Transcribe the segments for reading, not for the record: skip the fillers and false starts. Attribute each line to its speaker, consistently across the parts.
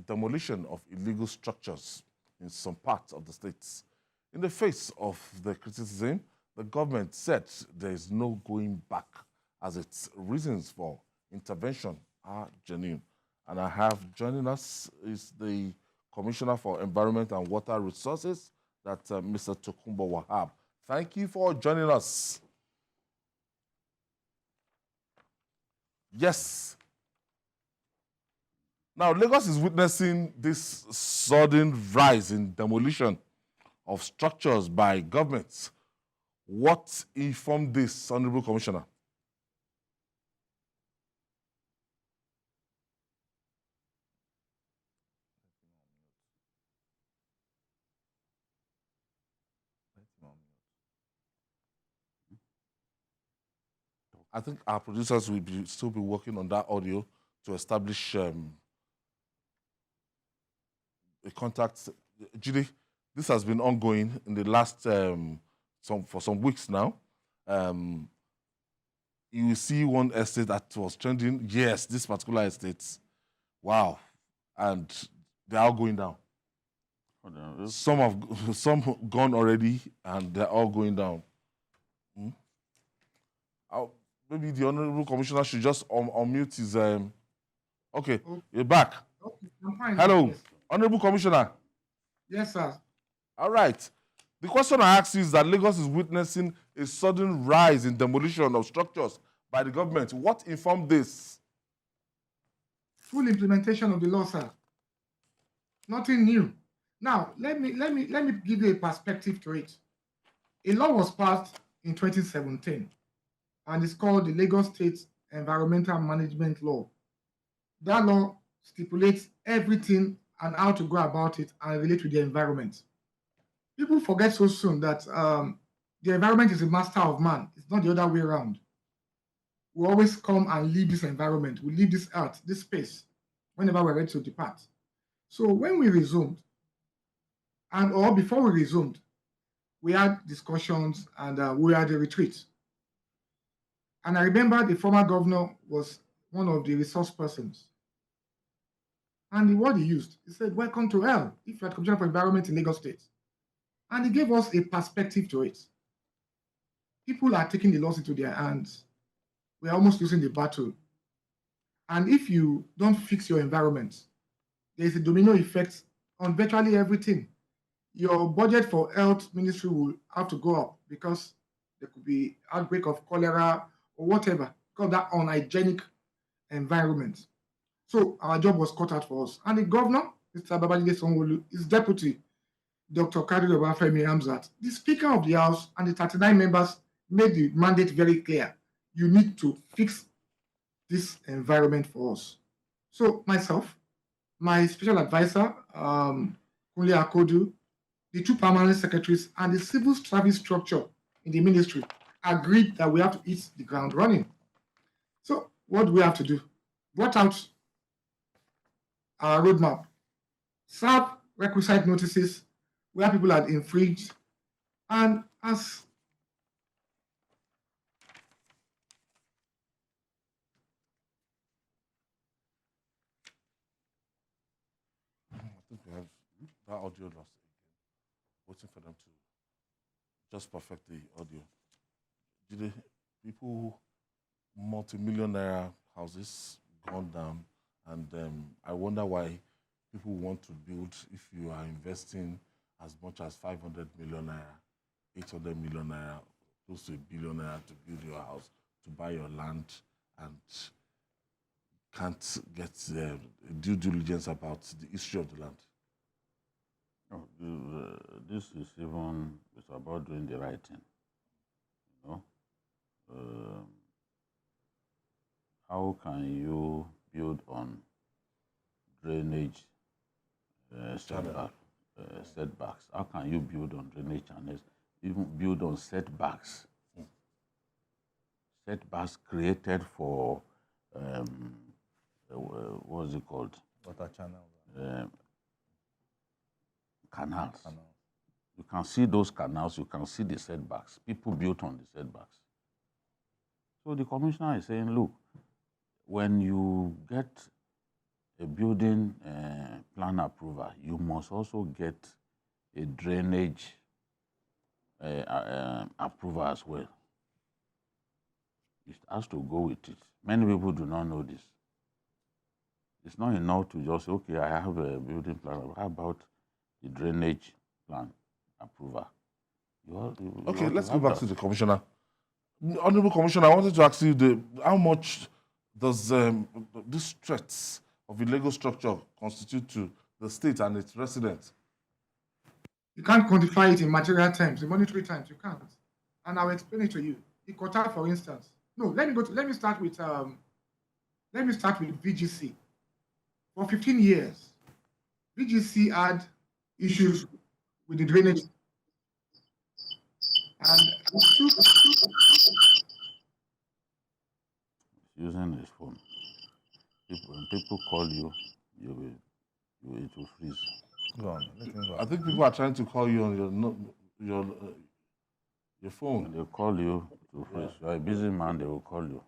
Speaker 1: demolition of illegal structures in some parts of the states. In the face of the criticism, the government said there is no going back as its reasons for intervention are genuine. And I have joining us is the Commissioner for Environment and Water Resources, Mr. Tokunbo Wahab. Thank you for joining us. Yes. Now, Lagos is witnessing this sudden rise in demolition of structures by governments. What informed this, Honorable Commissioner? I think our producers will still be working on that audio to establish a contact. Judy, this has been ongoing in the last for some weeks now. You will see one estate that was trending. Yes, this particular estate. Wow, and they are all going down. Some have gone already, and they're all going down. Maybe the Honorable Commissioner should just unmute his. Okay, you're back.
Speaker 2: Okay, I'm fine.
Speaker 1: Hello,
Speaker 2: yes.
Speaker 1: Honorable Commissioner.
Speaker 2: Yes, sir.
Speaker 1: All right. The question I ask you is that Lagos is witnessing a sudden rise in demolition of structures by the government. What informed this?
Speaker 2: Full implementation of the law, sir. Nothing new. Now, let me give you a perspective to it. A law was passed in 2017, and it's called the Lagos State Environmental Management Law. That law stipulates everything and how to go about it and relate to the environment. People forget so soon that the environment is a master of man. It's not the other way around. We always come and leave this environment. We leave this earth, this space, whenever we're ready to depart. So when we resumed, or before we resumed, we had discussions and we had a retreat. And I remember the former governor was one of the resource persons. And the word he used, he said, "Welcome to hell if you're the Commissioner for Environment in Lagos State." And he gave us a perspective to it. People are taking the laws into their hands. We're almost losing the battle. And if you don't fix your environment, there's a domino effect on virtually everything. Your budget for health ministry will have to go up because there could be outbreak of cholera or whatever, because of that unhygienic environment. So our job was cut out for us. And the governor, Mr. Babajide Sanwo-Olu, his deputy, Dr. Kadri Obafemi Hamzat, the Speaker of the House, and the 39 members made the mandate very clear. You need to fix this environment for us. So myself, my special advisor, Kunle Akodu, the two permanent secretaries, and the civil service structure in the ministry agreed that we have to hit the ground running. So what do we have to do? Brought out our roadmap, serve requisite notices where people had infringed, and as
Speaker 1: I think we have that audio lost again. Waiting for them to just perfect the audio. People, multi-millionaire houses gone down, and I wonder why people want to build if you are investing as much as 500 million naira, 800 million naira, close to $1 billion naira to build your house, to buy your land, and can't get due diligence about the history of the land.
Speaker 3: No, this is even it's about doing the right thing. You know, how can you build on drainage setbacks? How can you build on drainage channels? Even build on setbacks. Setbacks created for what's it called?
Speaker 4: Water channel.
Speaker 3: Canals. You can see those canals, you can see the setbacks. People built on the setbacks. So the commissioner is saying, look, when you get a building plan approval, you must also get a drainage approval as well. It has to go with it. Many people do not know this. It's not enough to just say, okay, I have a building plan. How about the drainage plan approval?
Speaker 1: Okay, let's go back to the commissioner. Honorable Commissioner, I wanted to ask you how much does these threats of illegal structure constitute to the state and its residents?
Speaker 2: You can't quantify it in material terms, in monetary terms. You can't. And I'll explain it to you. Ikota, for instance. No, let me start with VGC. For 15 years, VGC had issues with the drainage. And
Speaker 3: using his phone. When people call you, it will freeze.
Speaker 4: Go on. Let him go.
Speaker 1: I think people are trying to call you on your phone.
Speaker 3: When they call you to freeze. You're a busy man, they will call you.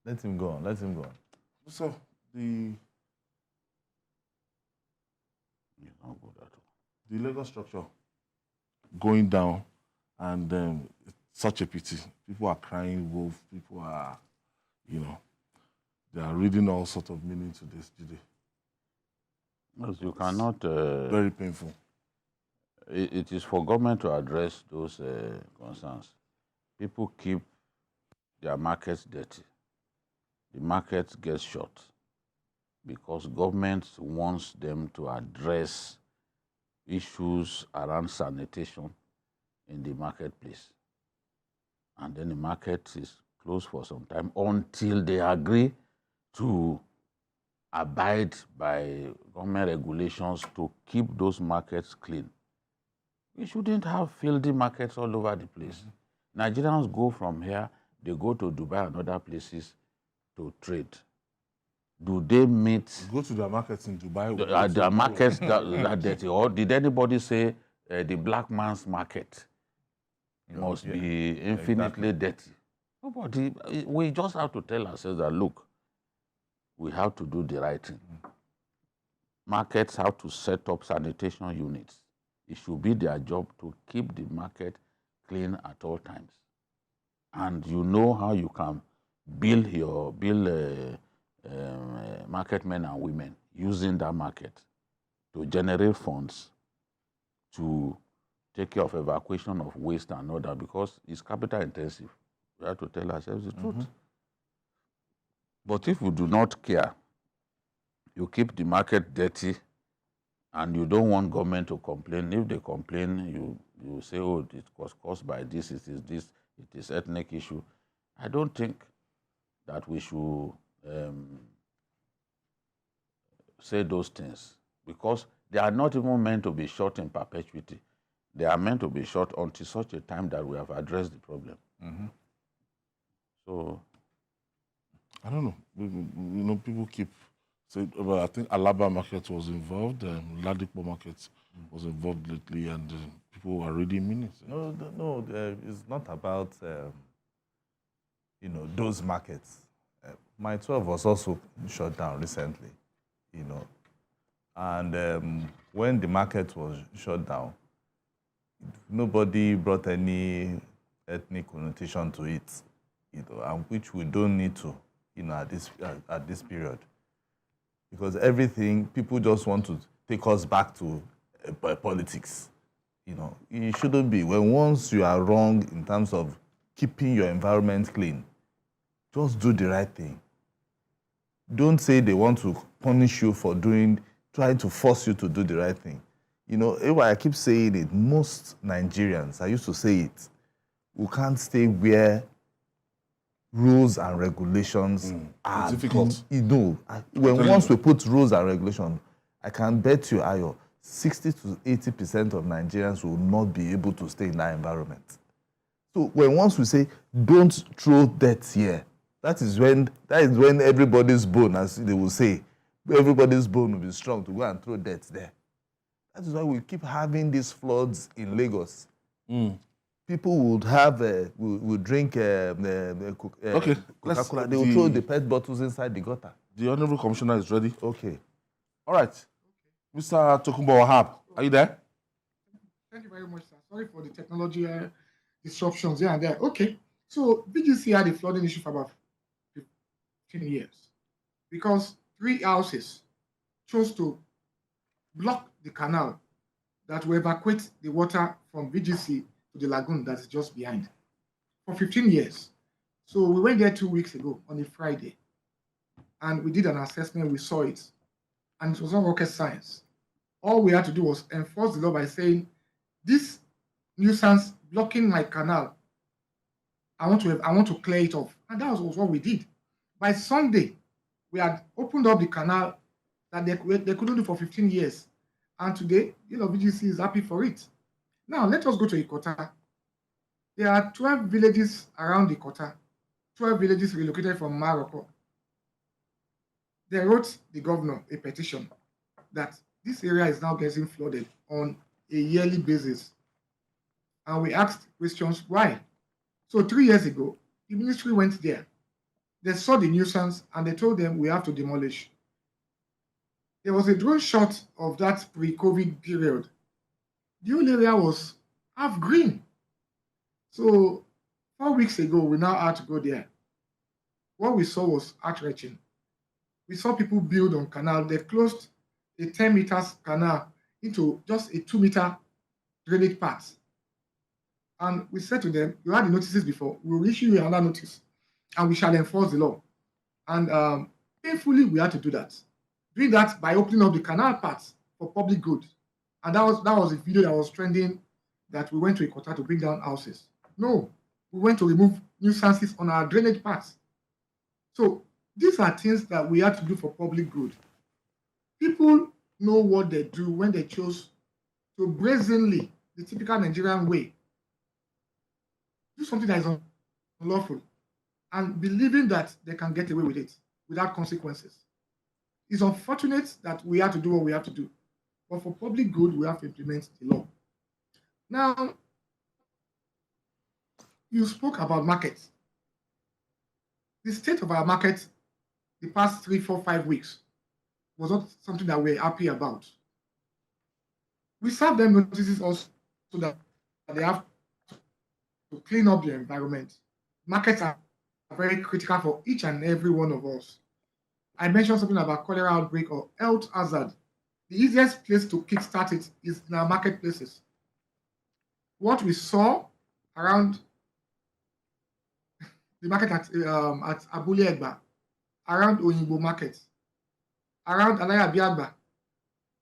Speaker 4: Let him go on. Let him go on.
Speaker 1: So the
Speaker 3: It's not good at all.
Speaker 1: the legal structure going down, and it's such a pity. People are crying wolf. People are, they are reading all sorts of meaning to this today.
Speaker 3: Yes, you cannot.
Speaker 1: Very painful.
Speaker 3: It is for government to address those concerns. People keep their markets dirty. The market gets short because government wants them to address issues around sanitation in the marketplace. And then the market is closed for some time until they agree to abide by government regulations to keep those markets clean. We shouldn't have filthy markets all over the place. Nigerians go from here, they go to Dubai and other places to trade. Do they meet?
Speaker 1: Go to the markets in Dubai.
Speaker 3: The markets that are dirty? Or did anybody say the black man's market must be infinitely dirty? Nobody. We just have to tell ourselves that, look, we have to do the right thing. Markets have to set up sanitation units. It should be their job to keep the market clean at all times. And you know how you can build market men and women using that market to generate funds to take care of evacuation of waste and all that, because it's capital intensive. We have to tell ourselves the truth. But if we do not care, you keep the market dirty and you don't want government to complain. If they complain, you say, oh, it was caused by this, it is ethnic issue. I don't think that we should say those things, because they are not even meant to be shot in perpetuity. They are meant to be shot until such a time that we have addressed the problem. So,
Speaker 1: I don't know. People keep saying, well, I think Alaba Market was involved, Ladipo Market was involved lately, and people are reading minutes.
Speaker 4: No, it's not about those markets. My 12 was also shut down recently, and when the market was shut down, nobody brought any ethnic connotation to it, and which we don't need to, at this period, because everything, people just want to take us back to politics. It shouldn't be. Once you are wrong in terms of keeping your environment clean, just do the right thing. Don't say they want to punish you for trying to force you to do the right thing. I keep saying it, most Nigerians, I used to say it, we can't stay where rules and regulations are
Speaker 1: difficult.
Speaker 4: Once we put rules and regulations, I can bet you, Ayo, 60 to 80% of Nigerians will not be able to stay in that environment. So once we say, don't throw dirt here, that is when everybody's bone, as they will say, everybody's bone will be strong to go and throw dirt there. That is why we keep having these floods in Lagos. people would have would drink
Speaker 1: Okay,
Speaker 4: Coca-Cola. They would throw the PET bottles inside the gutter.
Speaker 1: The Honorable Commissioner is ready.
Speaker 4: Okay.
Speaker 1: All right. Mr. Tokunbo Wahab, are you there?
Speaker 2: Thank you very much, sir. Sorry for the technology disruptions here and there. Okay. So BGC had a flooding issue for about 15 years because 3 houses chose to block the canal that will evacuate the water from BGC to the lagoon that is just behind for 15 years. So we went there 2 weeks ago on a Friday and we did an assessment. We saw it and it was not rocket science. All we had to do was enforce the law by saying, this nuisance blocking my canal, I want to clear it off. And that was what we did. By Sunday, we had opened up the canal that they couldn't do for 15 years. And today, VGC is happy for it. Now, let us go to Ikota. There are 12 villages around Ikota, 12 villages relocated from Morocco. They wrote the governor a petition that this area is now getting flooded on a yearly basis. And we asked questions, why? So 3 years ago, the ministry went there. They saw the nuisance and they told them we have to demolish. There was a drone shot of that pre-COVID period. The whole area was half green. So 4 weeks ago, we now had to go there. What we saw was heart-wrenching. We saw people build on canal. They closed a 10 meters canal into just a 2-meter drainage path. And we said to them, you had the notices before, we will issue you another notice and we shall enforce the law. And painfully, we had to do that. Doing that by opening up the canal paths for public good. And that was a video that was trending, that we went to Ikota to bring down houses. No, we went to remove nuisances on our drainage paths. So these are things that we have to do for public good. People know what they do when they chose to brazenly, the typical Nigerian way, do something that is unlawful and believing that they can get away with it without consequences. It's unfortunate that we have to do what we have to do, but for public good, we have to implement the law. Now, you spoke about markets. The state of our market the past 3, 4, 5 weeks was not something that we're happy about. We serve them notices also so that they have to clean up the environment. Markets are very critical for each and every one of us. I mentioned something about cholera outbreak or health hazard. The easiest place to kickstart it is in our marketplaces. What we saw around the market at Abule Egba, around Oyinbo Market, around Alaya Biagba,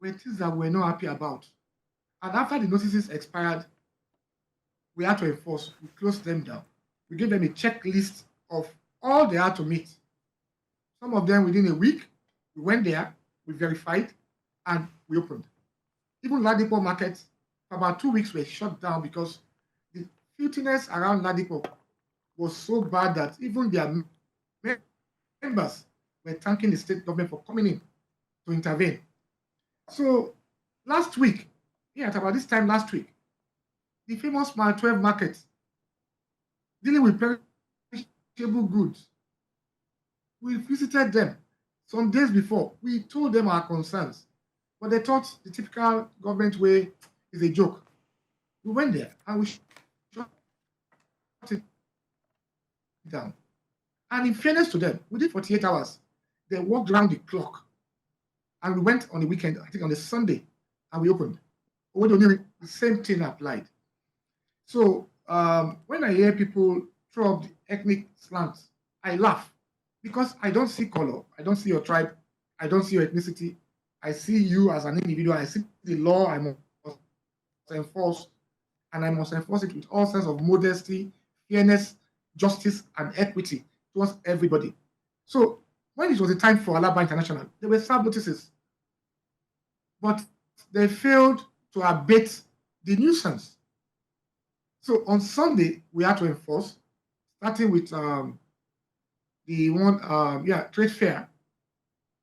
Speaker 2: were things that we're not happy about. And after the notices expired, we had to enforce. We closed them down. We gave them a checklist of all they had to meet. Some of them within a week, we went there, we verified, and we opened. Even Ladipo Market, for about 2 weeks, were shut down because the filthiness around Ladipo was so bad that even their members were thanking the state government for coming in to intervene. So last week, at about this time last week, the famous Mile 12 market, dealing with perishable goods, we visited them some days before. We told them our concerns, but they thought the typical government way is a joke. We went there and we shut it down. And in fairness to them, within 48 hours, they walked around the clock. And we went on the weekend, I think on a Sunday, and we opened. The same thing applied. So when I hear people throw up the ethnic slants, I laugh because I don't see color. I don't see your tribe. I don't see your ethnicity. I see you as an individual. I see the law I must enforce, and I must enforce it with all sense of modesty, fairness, justice, and equity towards everybody. So when it was a time for Alaba International, there were served notices, but they failed to abate the nuisance. So on Sunday, we had to enforce, starting with the one, trade fair.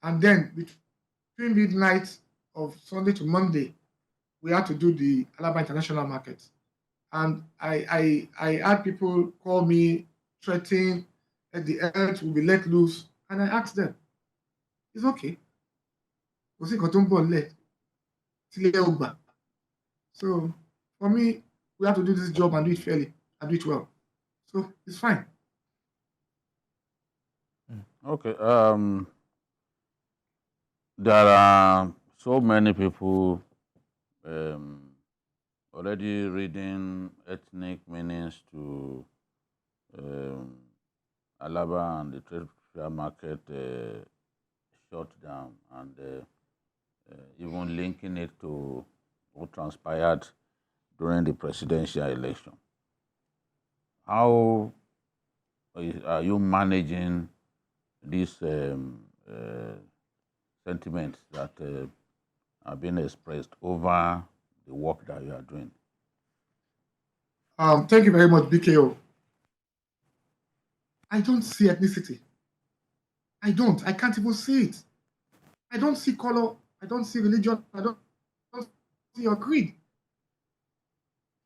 Speaker 2: And then between midnight of Sunday to Monday, we had to do the Alaba International Market. And I had people call me, threatening that the earth will be let loose. And I asked them, it's okay. Kò sí nǹkan tó ń bọ̀ nílẹ̀ tílé ò gbà. So for me, we have to do this job and do it fairly and do it well. So it's fine.
Speaker 3: Okay. There are so many people already reading ethnic meanings to Alaba and the trade fair market shut down, and even linking it to what transpired during the presidential election. How are you managing these sentiments that are being expressed over the work that you are doing?
Speaker 2: Thank you very much, BKO. I don't see ethnicity. I can't even see it. I don't see color. I don't see religion. I don't see your creed.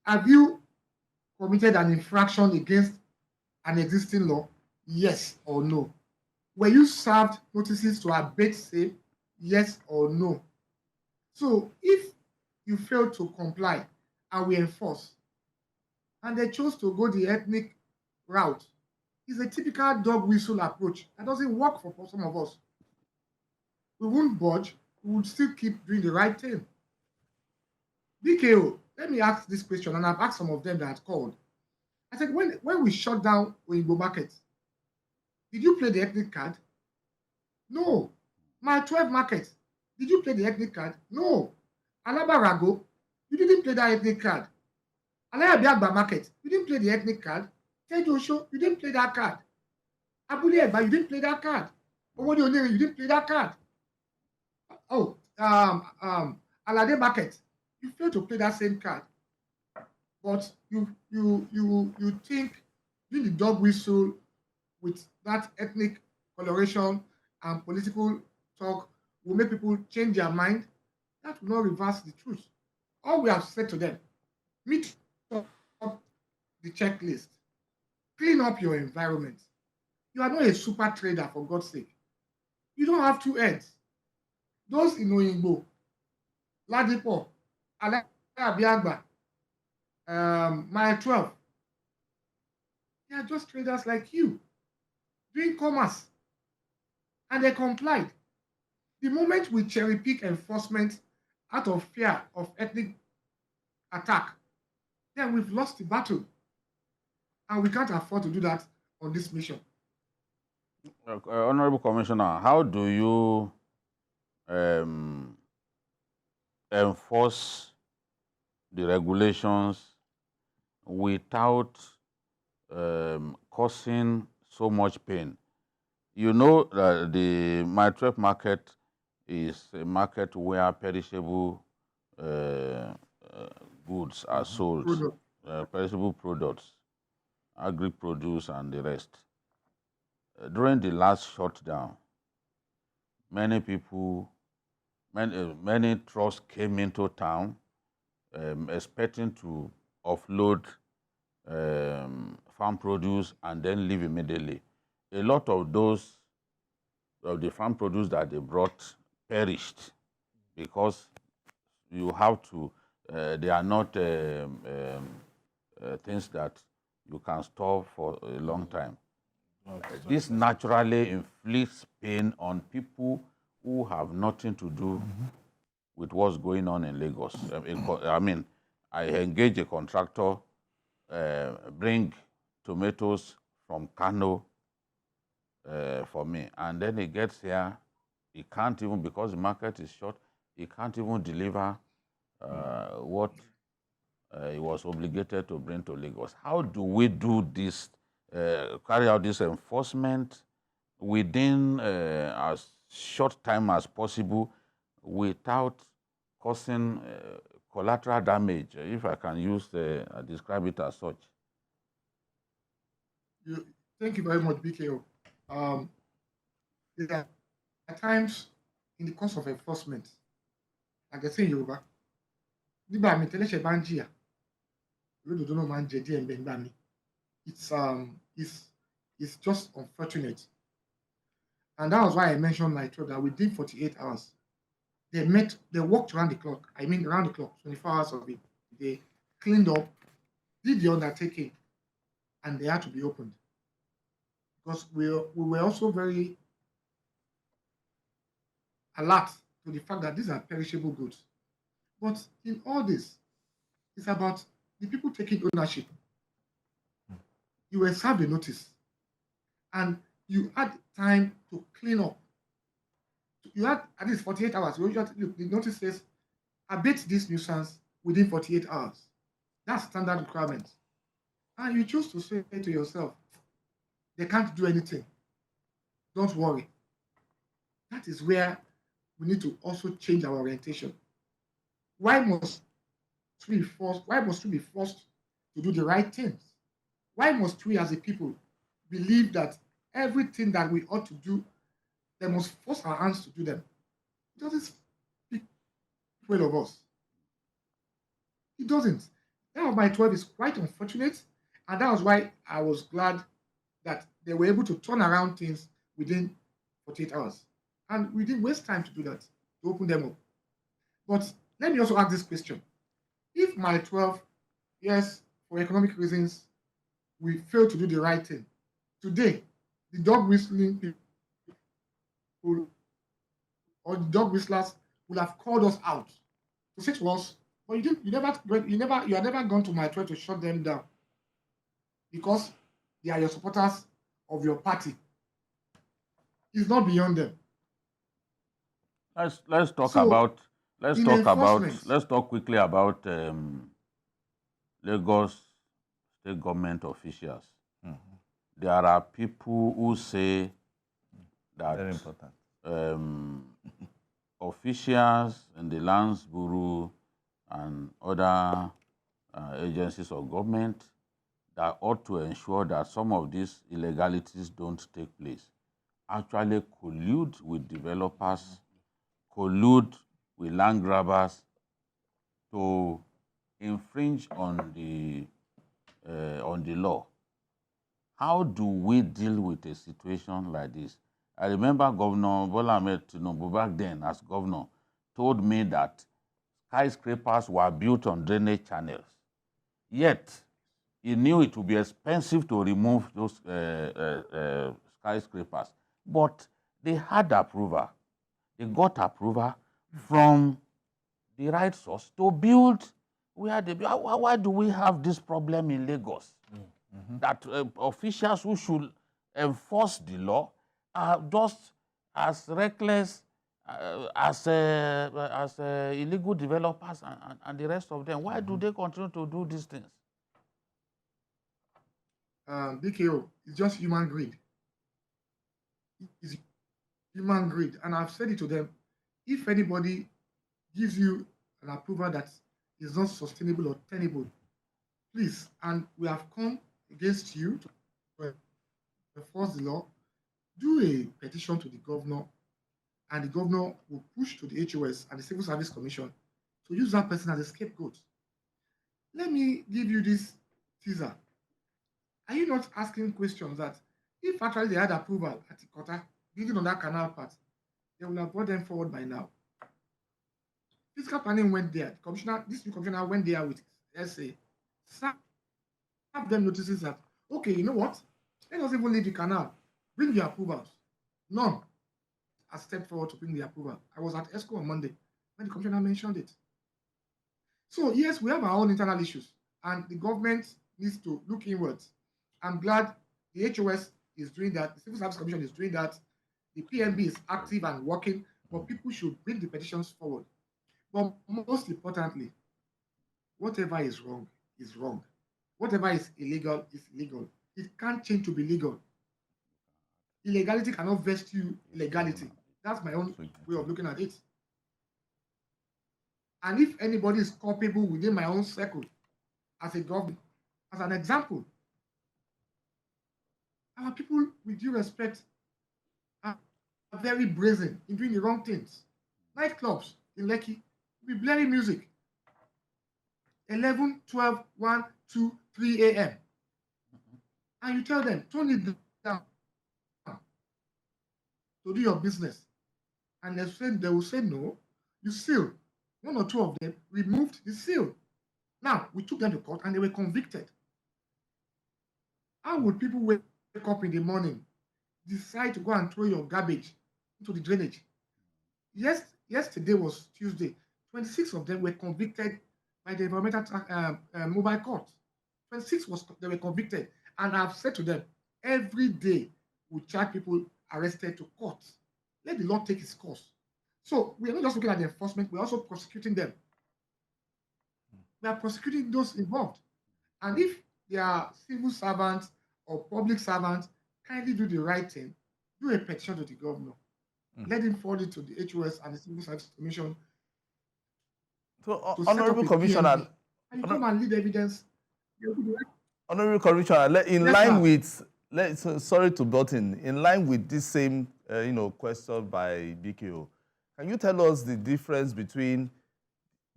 Speaker 2: Have you committed an infraction against an existing law? Yes or no? Were you served notices to abate same? Yes or no? So if you fail to comply and we enforce, and they chose to go the ethnic route, it's a typical dog whistle approach that doesn't work for some of us. We won't budge, we would still keep doing the right thing. BKO, let me ask this question, and I've asked some of them that had called. I said, when we shut down Oyinbo Market, did you play the ethnic card? No. My 12 market, did you play the ethnic card? No. Alaba Rago, you didn't play that ethnic card. Alaba Market, you didn't play the ethnic card. Tejo, you didn't play that card. Abule Eba, you didn't play that card. Owode Onere, you didn't play that card. Oh, Alade Market, you failed to play that same card. But you think doing the dog whistle with that ethnic coloration and political talk will make people change their mind? That will not reverse the truth. All we have said to them, meet up the checklist, clean up your environment. You are not a super trader, for God's sake. You don't have two heads. Those in Oyingbo, Ladipo, Alabiagba, Mile 12, they are just traders like you, doing commerce. And they complied. The moment we cherry pick enforcement out of fear of ethnic attack, then we've lost the battle. And we can't afford to do that on this mission.
Speaker 3: Honorable Commissioner, how do you enforce the regulations without causing so much pain? You know that the Maitrep market is a market where perishable goods are sold, perishable products, agri-produce and the rest. During the last shutdown, many people, many trucks came into town expecting to offload farm produce and then leave immediately. A lot of those of the farm produce that they brought perished because you have to, they are not things that you can store for a long time. This naturally inflicts pain on people who have nothing to do with what's going on in Lagos. I mean, I engage a contractor, bring tomatoes from Kano for me, and then he gets here, he can't even, because the market is short, he can't even deliver what he was obligated to bring to Lagos. How do we do this, carry out this enforcement within as short time as possible without causing collateral damage, if I can use describe it as such?
Speaker 2: Thank you very much, BKO. There are times in the course of enforcement, like I say in Yoruba, nígbà mi tẹ́lẹ̀ṣẹ̀ bá ń jìyà, really don't know man JD and Bengami. It's just unfortunate. And that was why I mentioned my 12 that within 48 hours, they worked around the clock. I mean around the clock, 24 hours of it. They cleaned up, did the undertaking, and they had to be opened. Because we were also very alert to the fact that these are perishable goods. But in all this, it's about the people taking ownership. You were served a notice and you had time to clean up. You had at least 48 hours. Look, the notice says abate this nuisance within 48 hours. That's standard requirement. And you choose to say to yourself, they can't do anything. Don't worry. That is where we need to also change our orientation. Why must we be forced? Why must we be forced to do the right things? Why must we as a people believe that everything that we ought to do, they must force our hands to do them? It doesn't speak well of us. It doesn't. That of my 12 is quite unfortunate, and that was why I was glad that they were able to turn around things within 48 hours. And we didn't waste time to do that, to open them up. But let me also ask this question. If my 12, yes, for economic reasons, we fail to do the right thing, today, the dog whistling people or the dog whistlers will have called us out to say to us, but you are never gone to my 12 to shut them down because they are your supporters of your party. It's not beyond them.
Speaker 3: Let's talk
Speaker 2: So,
Speaker 3: about
Speaker 2: enforcement,
Speaker 3: let's talk quickly about Lagos state government officials. There are people who say that
Speaker 4: Very important.
Speaker 3: officials in the Lands Bureau and other agencies of government that ought to ensure that some of these illegalities don't take place actually collude with developers, collude with land grabbers to infringe on the law. How do we deal with a situation like this? I remember Governor Bola Ahmed Tinubu back then as governor told me that skyscrapers were built on drainage channels. Yet, he knew it would be expensive to remove those skyscrapers. But they had approval. They got approval from the right source to build where they build. Why do we have this problem in Lagos? That officials who should enforce the law are just as reckless as illegal developers and the rest of them. Why do they continue to do these things?
Speaker 2: BKO is just human greed. It's human greed. And I've said it to them. If anybody gives you an approval that is not sustainable or tenable, please, and we have come against you to enforce the law, do a petition to the governor, and the governor will push to the HOS and the Civil Service Commission to use that person as a scapegoat. Let me give you this teaser. Are you not asking questions that if actually they had approval at Ikota, building on that canal part, they would have brought them forward by now? Physical planning went there. This new commissioner went there with SA. Have them notices that, okay, you know what? Let us even leave the canal. Bring the approvals. None has stepped forward to bring the approval. I was at ESCO on Monday when the commissioner mentioned it. So yes, we have our own internal issues, and the government needs to look inwards. I'm glad the HOS is doing that, the Civil Service Commission is doing that, the PMB is active and working, but people should bring the petitions forward. But most importantly, whatever is wrong is wrong. Whatever is illegal is illegal. It can't change to be legal. Illegality cannot vest you legality. That's my own way of looking at it. And if anybody is culpable within my own circle, as a government, as an example, our people, with due respect, are very brazen in doing the wrong things. Nightclubs in Lekki will be blaring music. 11, 12, 1, 2, 3 a.m. And you tell them, turn it down to do your business. And they will say no, you seal. One or two of them removed the seal. Now, we took them to court and they were convicted. How would people wake up in the morning, decide to go and throw your garbage into the drainage? Yesterday was Tuesday. 26 of them were convicted by the environmental mobile court. 26 they were convicted. And I've said to them, every day we charge people arrested to court. Let the law take its course. So we are not just looking at the enforcement, we're also prosecuting them. We are prosecuting those involved. And if they are civil servants or public servants, kindly do the right thing. Do a petition to the governor. Let him forward it to the HOS and the Civil Service Commission.
Speaker 4: So, Honorable Commissioner,
Speaker 2: and you come and lead evidence.
Speaker 4: Honorable Commissioner, in line with, sorry to butt in line with this same, question by DKO, can you tell us the difference between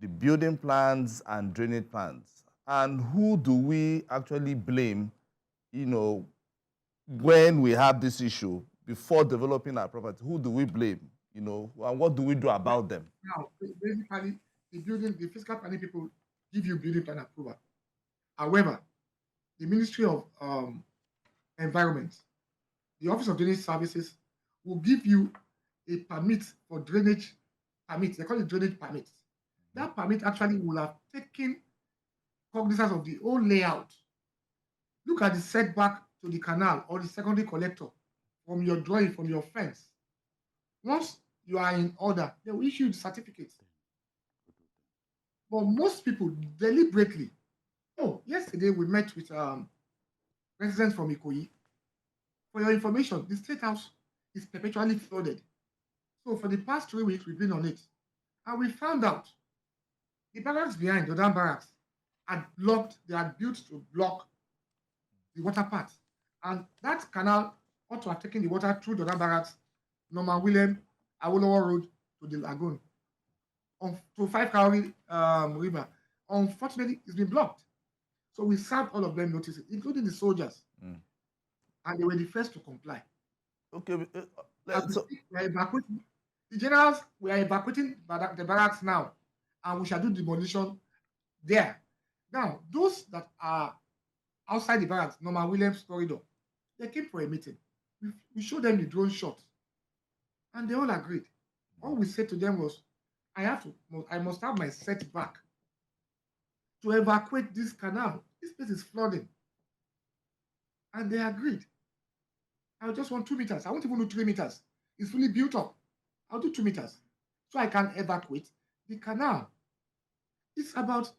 Speaker 4: the building plans and drainage plans? And who do we actually blame, when we have this issue before developing our property? Who do we blame, and what do we do about them?
Speaker 2: Now, basically, the fiscal planning people give you building plan approval. However, the Ministry of Environment, the Office of Drainage Services will give you a permit for drainage permit. They call it drainage permit. That permit actually will have taken cognizance of the whole layout. Look at the setback to the canal or the secondary collector from your drawing, from your fence. Once you are in order, they will issue the certificate. But most people deliberately, yesterday we met with residents from Ikoyi. For your information, the State House is perpetually flooded. So for the past 3 weeks, we've been on it. And we found out the barracks behind, the barracks, had built to block the water path. And that canal ought to have taken the water through the barracks, Norman William, Awolowo Road to the lagoon, to 5 Cowrie River. Unfortunately, it's been blocked. So we served all of them notices, including the soldiers. And they were the first to comply.
Speaker 4: Okay.
Speaker 2: The generals, we are evacuating the barracks now, and we shall do demolition there. Now, those that are outside the barracks, Norman Williams corridor, they came for a meeting. We showed them the drone shot, and they all agreed. All we said to them was, I must have my setback to evacuate this canal. This place is flooding. And they agreed. I just want 2 meters. I won't even do 3 meters. It's fully built up. I'll do 2 meters. So I can evacuate the canal. It's about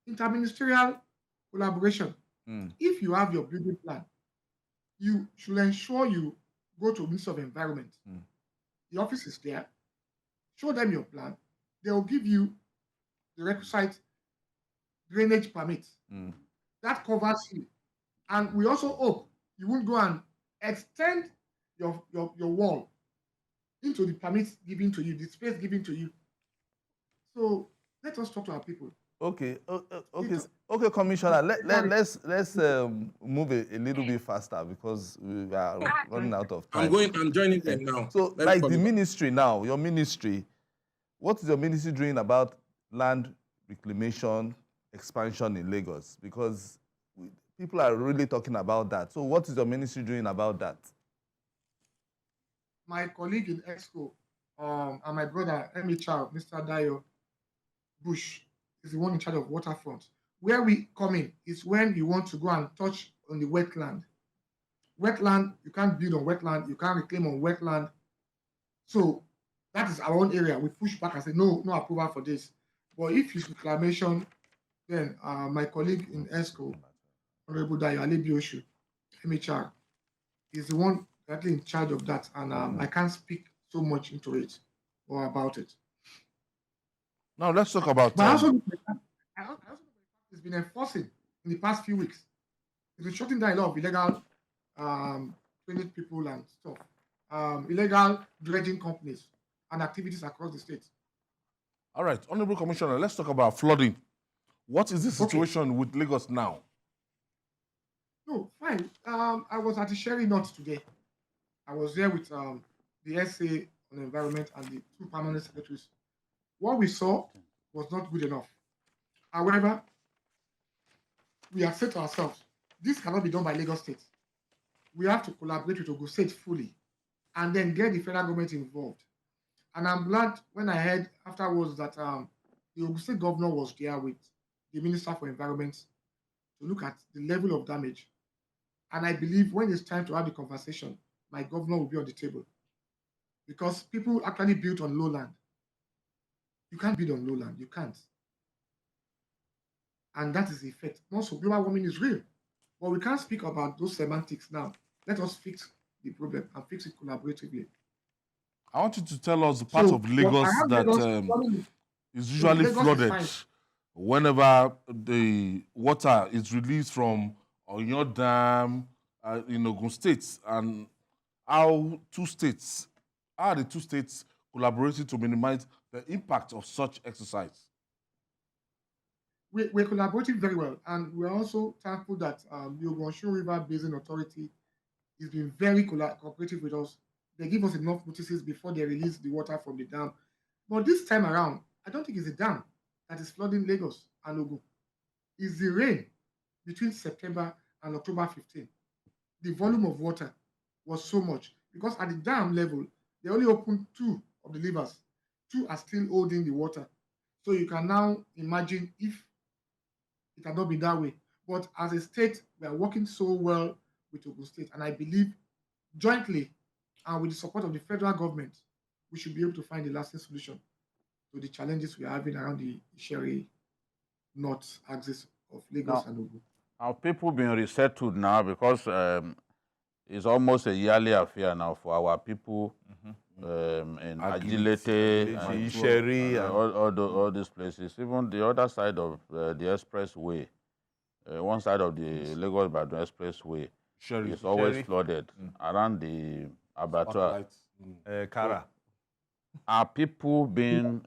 Speaker 2: interministerial collaboration. If you have your building plan, you should ensure you go to Ministry of Environment. The office is there. Show them your plan. They will give you the requisite drainage permit. That covers you. And we also hope you won't go and extend your wall into the permits given to you, the space given to you. So let us talk to our people.
Speaker 4: Okay, Commissioner. Let's move a little bit faster because we are running out of time.
Speaker 5: I'm joining them now.
Speaker 4: So, like the ministry now, your ministry, what is your ministry doing about land reclamation, expansion in Lagos? Because people are really talking about that. So, what is your ministry doing about that?
Speaker 2: My colleague in EXCO and my brother, MHR, Mr. Dayo Bush, is the one in charge of waterfront. Where we come in is when you want to go and touch on the wetland. Wetland, you can't build on wetland, you can't reclaim on wetland. So that is our own area. We push back and say, no approval for this. But if it's reclamation, then my colleague in ESCO, Honorable Dayo Alebiosu, MHR, is the one directly in charge of that. And I can't speak so much into it or about it.
Speaker 1: Now let's talk about.
Speaker 2: But I also it's been enforcing in the past few weeks. It's been shutting down a lot of illegal training people and stuff, illegal dredging companies and activities across the state.
Speaker 1: All right, Honorable Commissioner, let's talk about flooding. What is the situation with Lagos now?
Speaker 2: No, fine. I was at the Sherry Knot today. I was there with the SA on environment and the 2 permanent secretaries. What we saw was not good enough. However, we have said to ourselves, this cannot be done by Lagos State. We have to collaborate with Ogun State fully and then get the federal government involved. And I'm glad when I heard afterwards that the Ogun State governor was there with the Minister for Environment to look at the level of damage. And I believe when it's time to have the conversation, my governor will be on the table. Because people actually built on lowland. You can't build on lowland, you can't. And that is the effect. Also, global warming is real. But we can't speak about those semantics now. Let us fix the problem and fix it collaboratively.
Speaker 1: I want you to tell us the part of Lagos that is usually flooded whenever the water is released from Oyo Dam in Ogun State, and how the two states collaborating to minimize the impact of such exercise?
Speaker 2: We're collaborating very well, and we're also thankful that the Ogun River Basin Authority has been very cooperative with us. They give us enough notices before they release the water from the dam. But this time around, I don't think it's a dam that is flooding Lagos and Ogun. It's the rain between September and October 15. The volume of water was so much because at the dam level, they only opened 2 of the levers. 2 are still holding the water. So you can now imagine if it had not been that way. But as a state, we are working so well with Ogun State. And I believe jointly and with the support of the federal government, we should be able to find a lasting solution to the challenges we are having around the Sherry North axis of Lagos and Ogun.
Speaker 3: Are people being resettled now? Because it's almost a yearly affair now for our people in Agility,
Speaker 4: Sherry,
Speaker 3: all these places. Even the other side of the expressway, one side of the Lagos-Ibadan expressway is always flooded around the abattoir.
Speaker 4: Kara.
Speaker 3: Are people being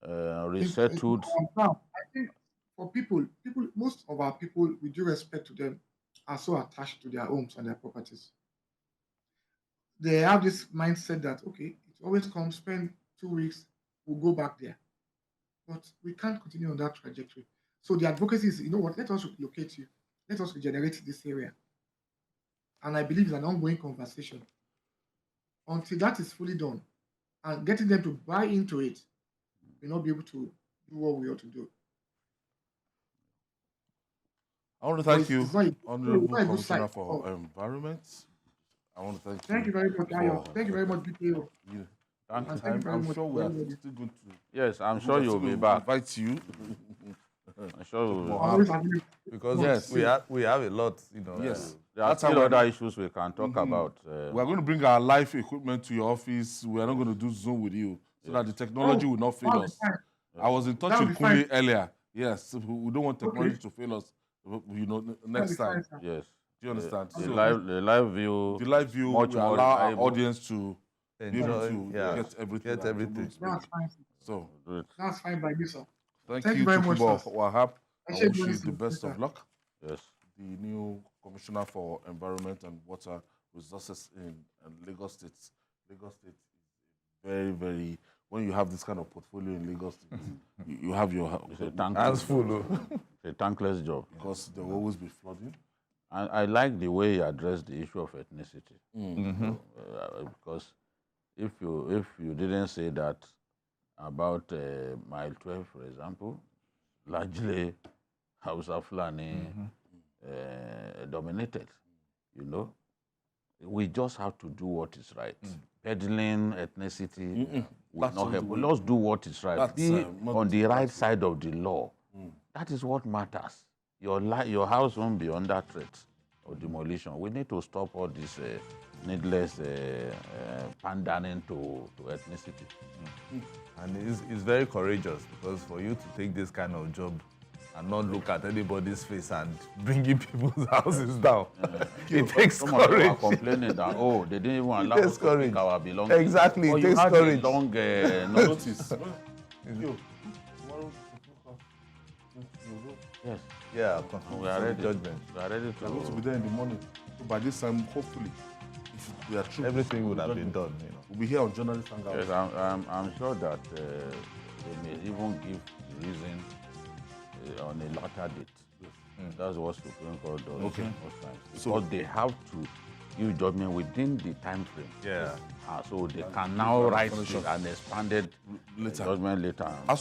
Speaker 3: resettled?
Speaker 2: I think for people, most of our people, with due respect to them, are so attached to their homes and their properties. They have this mindset that, okay, it always comes, spend 2 weeks, we'll go back there. But we can't continue on that trajectory. So the advocacy is, you know what, let us relocate you. Let us regenerate this area. And I believe it's an ongoing conversation. Until that is fully done, and getting them to buy into it, we'll not be able to do what we ought to do.
Speaker 1: I want to thank you, Honorable Commissioner for Environment. I want to
Speaker 2: thank you very much, Ayo. Thank you very much, BPO.
Speaker 1: I'm sure we are still going to.
Speaker 3: Yes, I'm sure you'll be back.
Speaker 1: Invite you.
Speaker 3: I'm sure we'll
Speaker 4: because yes, we have a lot, you know.
Speaker 1: Yes,
Speaker 3: there are still other issues we can talk about.
Speaker 1: We are going to bring our live equipment to your office. We are not going to do Zoom with you so that the technology will not fail us. I was in touch with Kuli earlier. Yes, we don't want technology to fail us. You know, next time.
Speaker 3: Yes.
Speaker 1: Do you understand?
Speaker 3: The live view
Speaker 1: will allow our audience to be able to
Speaker 4: get everything.
Speaker 2: That's fine.
Speaker 1: So
Speaker 2: that's fine by me, sir.
Speaker 1: Thank you very much, Wahab. I wish you the best of luck.
Speaker 3: Yes.
Speaker 1: The new Commissioner for Environment and Water Resources in Lagos State. Lagos State is very, very. When you have this kind of portfolio in Lagos State, you have your
Speaker 3: hands full. It's a thankless job
Speaker 1: because there will always be flooding.
Speaker 3: And I like the way you address the issue of ethnicity, because if you didn't say that about Mile 12, for example, largely Hausa Fulani dominated, you know, we just have to do what is right. Peddling ethnicity will not help. Let's do what is right. Be on the right side of the law. That is what matters. Your house won't be under threat or demolition. We need to stop all this needless pandering to ethnicity.
Speaker 4: And it's very courageous, because for you to take this kind of job and not look at anybody's face and bringing people's houses down, it takes courage.
Speaker 3: Some complaining that, they didn't even allow us to pick our belongings.
Speaker 4: Exactly, it takes courage.
Speaker 3: Long notice. Yes.
Speaker 4: Yeah,
Speaker 3: We are ready.
Speaker 4: judgment.
Speaker 3: We are ready
Speaker 1: They're going to be
Speaker 3: to.
Speaker 1: there in the morning. So by this time, hopefully, if they are true,
Speaker 4: Everything would have been done,
Speaker 1: We'll be here on Journalist Hangout.
Speaker 3: Yes, I'm sure that they may even give the reason on a later date. That's what Supreme Court does most times. Because they have to give judgment within the time frame.
Speaker 4: Yeah.
Speaker 3: So they can now write an expanded
Speaker 1: Later.
Speaker 3: judgment later.